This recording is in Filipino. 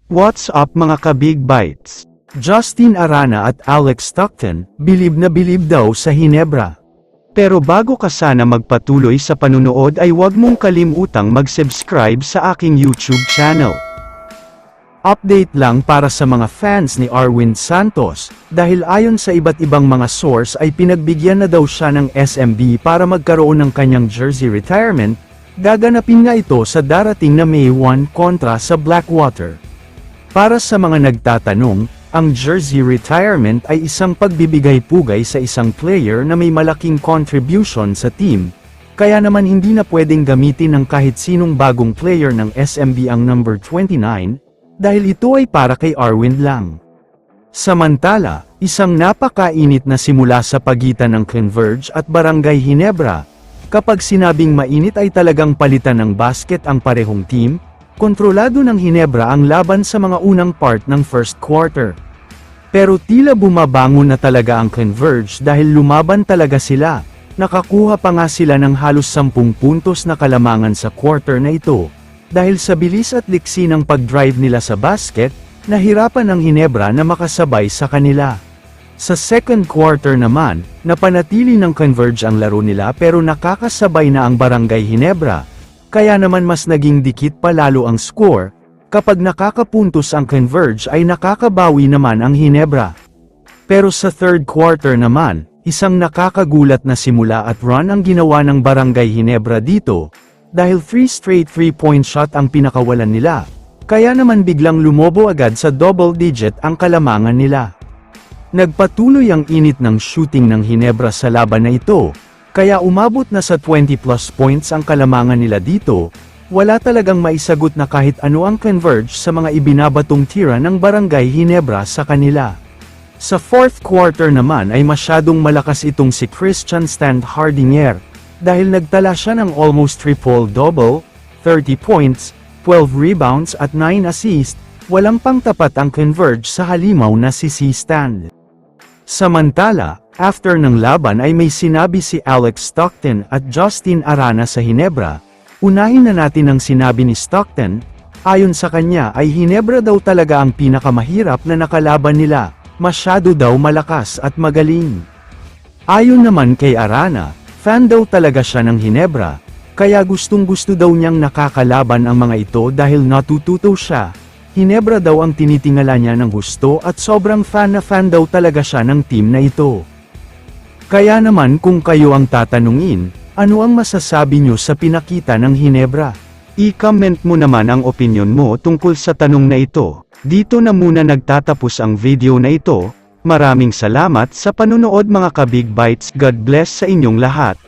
What's up mga ka-Big Bites? Justin Arana at Alex Stockton, bilib na bilib daw sa Hinebra. Pero bago ka sana magpatuloy sa panunood ay huwag mong kalimutang mag-subscribe sa aking YouTube channel. Update lang para sa mga fans ni Arwin Santos, dahil ayon sa iba't ibang mga source ay pinagbigyan na daw siya ng SMB para magkaroon ng kanyang jersey retirement, gaganapin nga ito sa darating na May 1 kontra sa Blackwater. Para sa mga nagtatanong, ang jersey retirement ay isang pagbibigay-pugay sa isang player na may malaking contribution sa team, kaya naman hindi na pwedeng gamitin ng kahit sinong bagong player ng SMB ang number 29, dahil ito ay para kay Arwin lang. Samantala, isang napakainit na simula sa pagitan ng Converge at Barangay Hinebra. Kapag sinabing mainit ay talagang palitan ng basket ang parehong team. Kontrolado ng Hinebra ang laban sa mga unang part ng first quarter. Pero tila bumabangon na talaga ang Converge dahil lumaban talaga sila. Nakakuha pa nga sila ng halos 10 puntos na kalamangan sa quarter na ito. Dahil sa bilis at liksi ng pag-drive nila sa basket, nahirapan ang Hinebra na makasabay sa kanila. Sa second quarter naman, napanatili ng Converge ang laro nila pero nakakasabay na ang Barangay Hinebra. Kaya naman mas naging dikit pa lalo ang score, kapag nakakapuntos ang Converge ay nakakabawi naman ang Hinebra. Pero sa third quarter naman, isang nakakagulat na simula at run ang ginawa ng Barangay Hinebra dito, dahil 3 straight 3-point shot ang pinakawalan nila, kaya naman biglang lumobo agad sa double digit ang kalamangan nila. Nagpatuloy ang init ng shooting ng Hinebra sa laban na ito, kaya umabot na sa 20+ points ang kalamangan nila dito. Wala talagang maisagot na kahit ano ang Converge sa mga ibinabatong tira ng Barangay Hinebra sa kanila. Sa fourth quarter naman ay masyadong malakas itong si Christian Standhardinger, dahil nagtala siya ng almost triple-double, 30 points, 12 rebounds at 9 assists, walang pangtapat ang Converge sa halimaw na si Stand. Samantala, after ng laban ay may sinabi si Alex Stockton at Justin Arana sa Hinebra. Unahin na natin ang sinabi ni Stockton. Ayon sa kanya ay Hinebra daw talaga ang pinakamahirap na nakalaban nila, masyado daw malakas at magaling. Ayon naman kay Arana, fan daw talaga siya ng Hinebra, kaya gustong-gusto daw niyang nakakalaban ang mga ito dahil natututo siya. Hinebra daw ang tinitingala niya ng gusto at sobrang fan na fan daw talaga siya ng team na ito. Kaya naman kung kayo ang tatanungin, ano ang masasabi nyo sa pinakita ng Hinebra? I-comment mo naman ang opinion mo tungkol sa tanong na ito. Dito na muna nagtatapos ang video na ito. Maraming salamat sa panunood mga ka-Big Bites. God bless sa inyong lahat.